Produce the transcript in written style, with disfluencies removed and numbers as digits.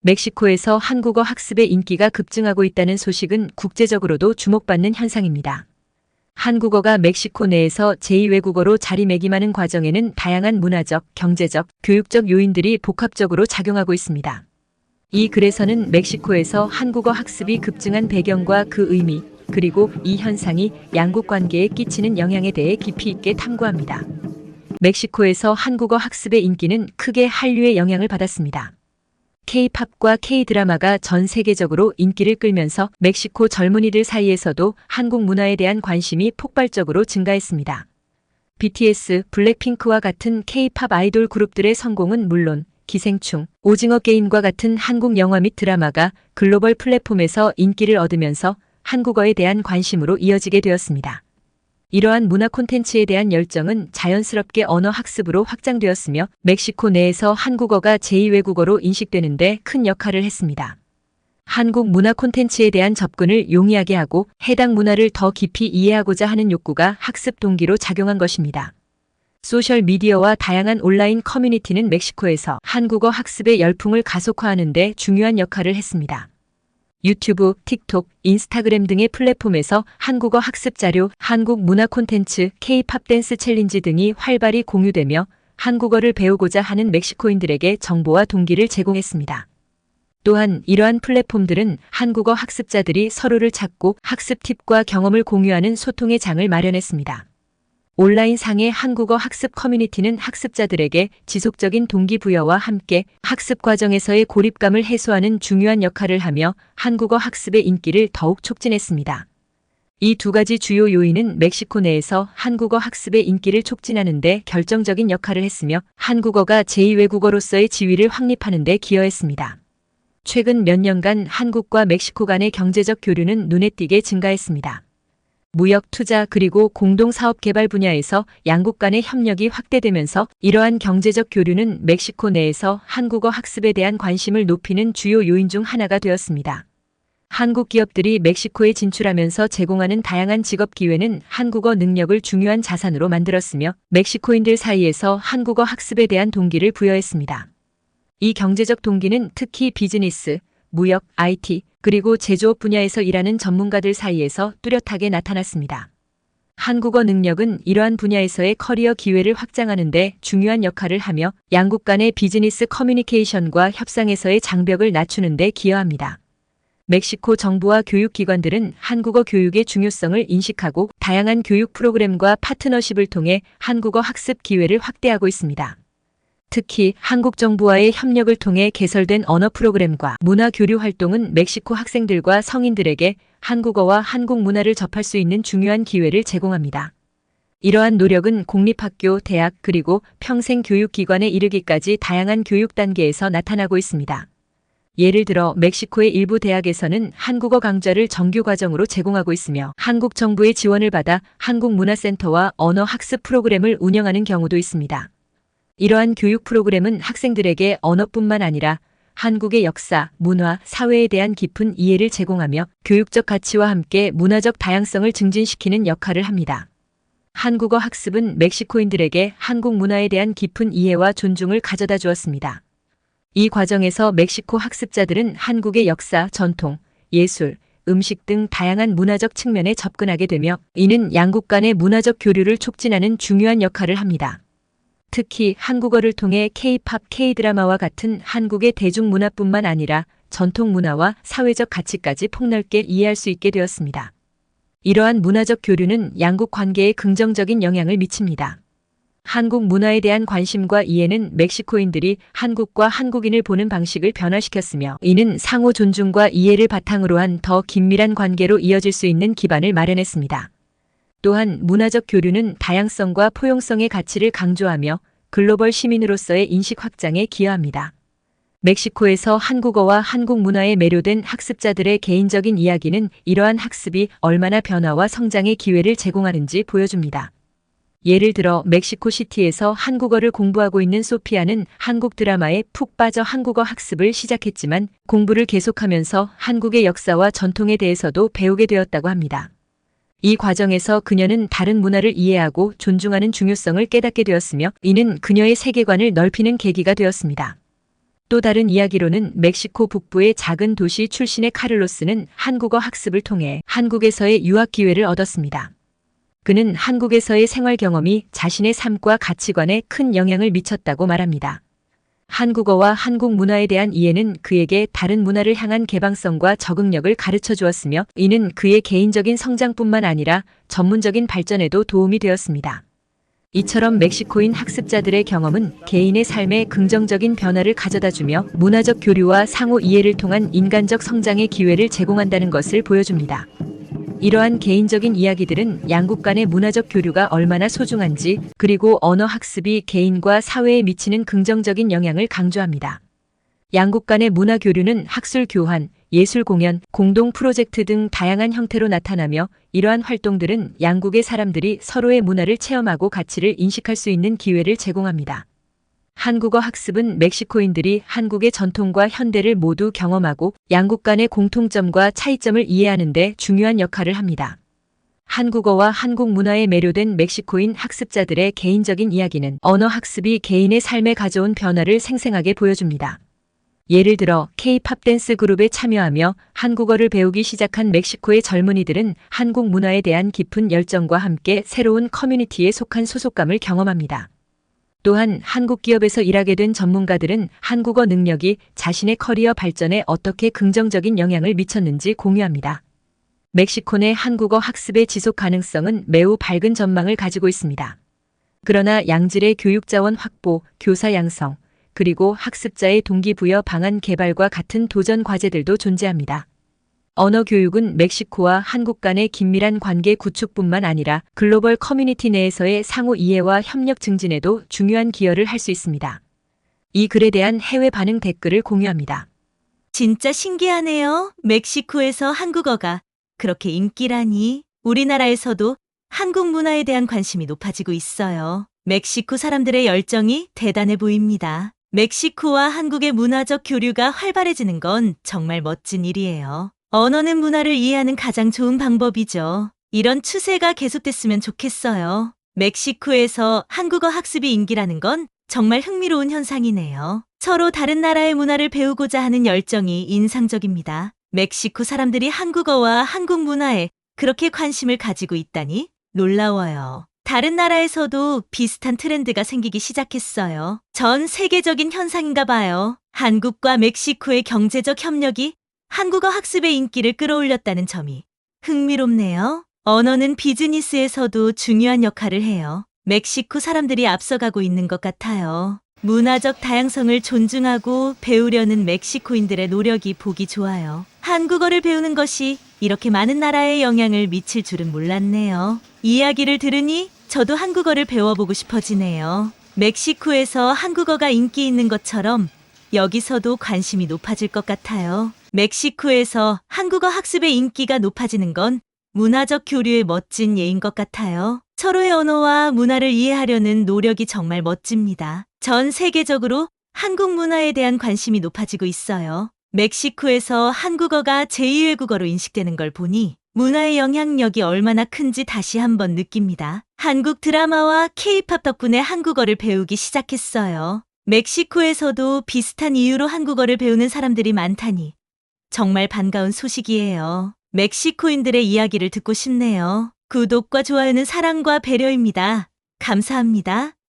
멕시코에서 한국어 학습의 인기가 급증하고 있다는 소식은 국제적으로도 주목받는 현상입니다. 한국어가 멕시코 내에서 제2외국어로 자리매김하는 과정에는 다양한 문화적, 경제적, 교육적 요인들이 복합적으로 작용하고 있습니다. 이 글에서는 멕시코에서 한국어 학습이 급증한 배경과 그 의미, 그리고 이 현상이 양국 관계에 끼치는 영향에 대해 깊이 있게 탐구합니다. 멕시코에서 한국어 학습의 인기는 크게 한류의 영향을 받았습니다. K-팝과 K-드라마가 전 세계적으로 인기를 끌면서 멕시코 젊은이들 사이에서도 한국 문화에 대한 관심이 폭발적으로 증가했습니다. BTS, 블랙핑크와 같은 K-팝 아이돌 그룹들의 성공은 물론 기생충, 오징어 게임과 같은 한국 영화 및 드라마가 글로벌 플랫폼에서 인기를 얻으면서 한국어에 대한 관심으로 이어지게 되었습니다. 이러한 문화 콘텐츠에 대한 열정은 자연스럽게 언어 학습으로 확장되었으며 멕시코 내에서 한국어가 제2외국어로 인식되는 데 큰 역할을 했습니다. 한국 문화 콘텐츠에 대한 접근을 용이하게 하고 해당 문화를 더 깊이 이해하고자 하는 욕구가 학습 동기로 작용한 것입니다. 소셜미디어와 다양한 온라인 커뮤니티는 멕시코에서 한국어 학습의 열풍을 가속화하는 데 중요한 역할을 했습니다. 유튜브, 틱톡, 인스타그램 등의 플랫폼에서 한국어 학습 자료, 한국 문화 콘텐츠, K-팝 댄스 챌린지 등이 활발히 공유되며 한국어를 배우고자 하는 멕시코인들에게 정보와 동기를 제공했습니다. 또한 이러한 플랫폼들은 한국어 학습자들이 서로를 찾고 학습 팁과 경험을 공유하는 소통의 장을 마련했습니다. 온라인상의 한국어 학습 커뮤니티는 학습자들에게 지속적인 동기부여와 함께 학습 과정에서의 고립감을 해소하는 중요한 역할을 하며 한국어 학습의 인기를 더욱 촉진했습니다. 이 두 가지 주요 요인은 멕시코 내에서 한국어 학습의 인기를 촉진하는 데 결정적인 역할을 했으며 한국어가 제2외국어로서의 지위를 확립하는 데 기여했습니다. 최근 몇 년간 한국과 멕시코 간의 경제적 교류는 눈에 띄게 증가했습니다. 무역, 투자 그리고 공동사업 개발 분야에서 양국 간의 협력이 확대되면서 이러한 경제적 교류는 멕시코 내에서 한국어 학습에 대한 관심을 높이는 주요 요인 중 하나가 되었습니다. 한국 기업들이 멕시코에 진출하면서 제공하는 다양한 직업 기회는 한국어 능력을 중요한 자산으로 만들었으며 멕시코인들 사이에서 한국어 학습에 대한 동기를 부여했습니다. 이 경제적 동기는 특히 비즈니스, 무역, IT, 그리고 제조업 분야에서 일하는 전문가들 사이에서 뚜렷하게 나타났습니다. 한국어 능력은 이러한 분야에서의 커리어 기회를 확장하는 데 중요한 역할을 하며 양국 간의 비즈니스 커뮤니케이션과 협상에서의 장벽을 낮추는 데 기여합니다. 멕시코 정부와 교육기관들은 한국어 교육의 중요성을 인식하고 다양한 교육 프로그램과 파트너십을 통해 한국어 학습 기회를 확대하고 있습니다. 특히 한국 정부와의 협력을 통해 개설된 언어 프로그램과 문화 교류 활동은 멕시코 학생들과 성인들에게 한국어와 한국 문화를 접할 수 있는 중요한 기회를 제공합니다. 이러한 노력은 공립학교, 대학 그리고 평생교육기관에 이르기까지 다양한 교육 단계에서 나타나고 있습니다. 예를 들어 멕시코의 일부 대학에서는 한국어 강좌를 정규 과정으로 제공하고 있으며 한국 정부의 지원을 받아 한국문화센터와 언어 학습 프로그램을 운영하는 경우도 있습니다. 이러한 교육 프로그램은 학생들에게 언어뿐만 아니라 한국의 역사, 문화, 사회에 대한 깊은 이해를 제공하며 교육적 가치와 함께 문화적 다양성을 증진시키는 역할을 합니다. 한국어 학습은 멕시코인들에게 한국 문화에 대한 깊은 이해와 존중을 가져다 주었습니다. 이 과정에서 멕시코 학습자들은 한국의 역사, 전통, 예술, 음식 등 다양한 문화적 측면에 접근하게 되며 이는 양국 간의 문화적 교류를 촉진하는 중요한 역할을 합니다. 특히 한국어를 통해 K-팝, K-드라마와 같은 한국의 대중문화뿐만 아니라 전통 문화와 사회적 가치까지 폭넓게 이해할 수 있게 되었습니다. 이러한 문화적 교류는 양국 관계에 긍정적인 영향을 미칩니다. 한국 문화에 대한 관심과 이해는 멕시코인들이 한국과 한국인을 보는 방식을 변화시켰으며 이는 상호 존중과 이해를 바탕으로 한 더 긴밀한 관계로 이어질 수 있는 기반을 마련했습니다. 또한 문화적 교류는 다양성과 포용성의 가치를 강조하며 글로벌 시민으로서의 인식 확장에 기여합니다. 멕시코에서 한국어와 한국 문화에 매료된 학습자들의 개인적인 이야기는 이러한 학습이 얼마나 변화와 성장의 기회를 제공하는지 보여줍니다. 예를 들어 멕시코시티에서 한국어를 공부하고 있는 소피아는 한국 드라마에 푹 빠져 한국어 학습을 시작했지만 공부를 계속하면서 한국의 역사와 전통에 대해서도 배우게 되었다고 합니다. 이 과정에서 그녀는 다른 문화를 이해하고 존중하는 중요성을 깨닫게 되었으며 이는 그녀의 세계관을 넓히는 계기가 되었습니다. 또 다른 이야기로는 멕시코 북부의 작은 도시 출신의 카를로스는 한국어 학습을 통해 한국에서의 유학 기회를 얻었습니다. 그는 한국에서의 생활 경험이 자신의 삶과 가치관에 큰 영향을 미쳤다고 말합니다. 한국어와 한국 문화에 대한 이해는 그에게 다른 문화를 향한 개방성과 적응력을 가르쳐 주었으며 이는 그의 개인적인 성장뿐만 아니라 전문적인 발전에도 도움이 되었습니다. 이처럼 멕시코인 학습자들의 경험은 개인의 삶에 긍정적인 변화를 가져다주며 문화적 교류와 상호 이해를 통한 인간적 성장의 기회를 제공한다는 것을 보여줍니다. 이러한 개인적인 이야기들은 양국 간의 문화적 교류가 얼마나 소중한지 그리고 언어 학습이 개인과 사회에 미치는 긍정적인 영향을 강조합니다. 양국 간의 문화 교류는 학술 교환, 예술 공연, 공동 프로젝트 등 다양한 형태로 나타나며 이러한 활동들은 양국의 사람들이 서로의 문화를 체험하고 가치를 인식할 수 있는 기회를 제공합니다. 한국어 학습은 멕시코인들이 한국의 전통과 현대를 모두 경험하고 양국 간의 공통점과 차이점을 이해하는 데 중요한 역할을 합니다. 한국어와 한국 문화에 매료된 멕시코인 학습자들의 개인적인 이야기는 언어 학습이 개인의 삶에 가져온 변화를 생생하게 보여줍니다. 예를 들어 K-팝 댄스 그룹에 참여하며 한국어를 배우기 시작한 멕시코의 젊은이들은 한국 문화에 대한 깊은 열정과 함께 새로운 커뮤니티에 속한 소속감을 경험합니다. 또한 한국 기업에서 일하게 된 전문가들은 한국어 능력이 자신의 커리어 발전에 어떻게 긍정적인 영향을 미쳤는지 공유합니다. 멕시코 내 한국어 학습의 지속 가능성은 매우 밝은 전망을 가지고 있습니다. 그러나 양질의 교육 자원 확보, 교사 양성, 그리고 학습자의 동기부여 방안 개발과 같은 도전 과제들도 존재합니다. 언어 교육은 멕시코와 한국 간의 긴밀한 관계 구축뿐만 아니라 글로벌 커뮤니티 내에서의 상호 이해와 협력 증진에도 중요한 기여를 할 수 있습니다. 이 글에 대한 해외 반응 댓글을 공유합니다. 진짜 신기하네요. 멕시코에서 한국어가 그렇게 인기라니. 우리나라에서도 한국 문화에 대한 관심이 높아지고 있어요. 멕시코 사람들의 열정이 대단해 보입니다. 멕시코와 한국의 문화적 교류가 활발해지는 건 정말 멋진 일이에요. 언어는 문화를 이해하는 가장 좋은 방법이죠. 이런 추세가 계속됐으면 좋겠어요. 멕시코에서 한국어 학습이 인기라는 건 정말 흥미로운 현상이네요. 서로 다른 나라의 문화를 배우고자 하는 열정이 인상적입니다. 멕시코 사람들이 한국어와 한국 문화에 그렇게 관심을 가지고 있다니 놀라워요. 다른 나라에서도 비슷한 트렌드가 생기기 시작했어요. 전 세계적인 현상인가 봐요. 한국과 멕시코의 경제적 협력이 한국어 학습의 인기를 끌어올렸다는 점이 흥미롭네요. 언어는 비즈니스에서도 중요한 역할을 해요. 멕시코 사람들이 앞서가고 있는 것 같아요. 문화적 다양성을 존중하고 배우려는 멕시코인들의 노력이 보기 좋아요. 한국어를 배우는 것이 이렇게 많은 나라에 영향을 미칠 줄은 몰랐네요. 이야기를 들으니 저도 한국어를 배워보고 싶어지네요. 멕시코에서 한국어가 인기 있는 것처럼 여기서도 관심이 높아질 것 같아요. 멕시코에서 한국어 학습의 인기가 높아지는 건 문화적 교류의 멋진 예인 것 같아요. 서로의 언어와 문화를 이해하려는 노력이 정말 멋집니다. 전 세계적으로 한국 문화에 대한 관심이 높아지고 있어요. 멕시코에서 한국어가 제2외국어로 인식되는 걸 보니 문화의 영향력이 얼마나 큰지 다시 한번 느낍니다. 한국 드라마와 K-팝 덕분에 한국어를 배우기 시작했어요. 멕시코에서도 비슷한 이유로 한국어를 배우는 사람들이 많다니 정말 반가운 소식이에요. 멕시코인들의 이야기를 듣고 싶네요. 구독과 좋아요는 사랑과 배려입니다. 감사합니다.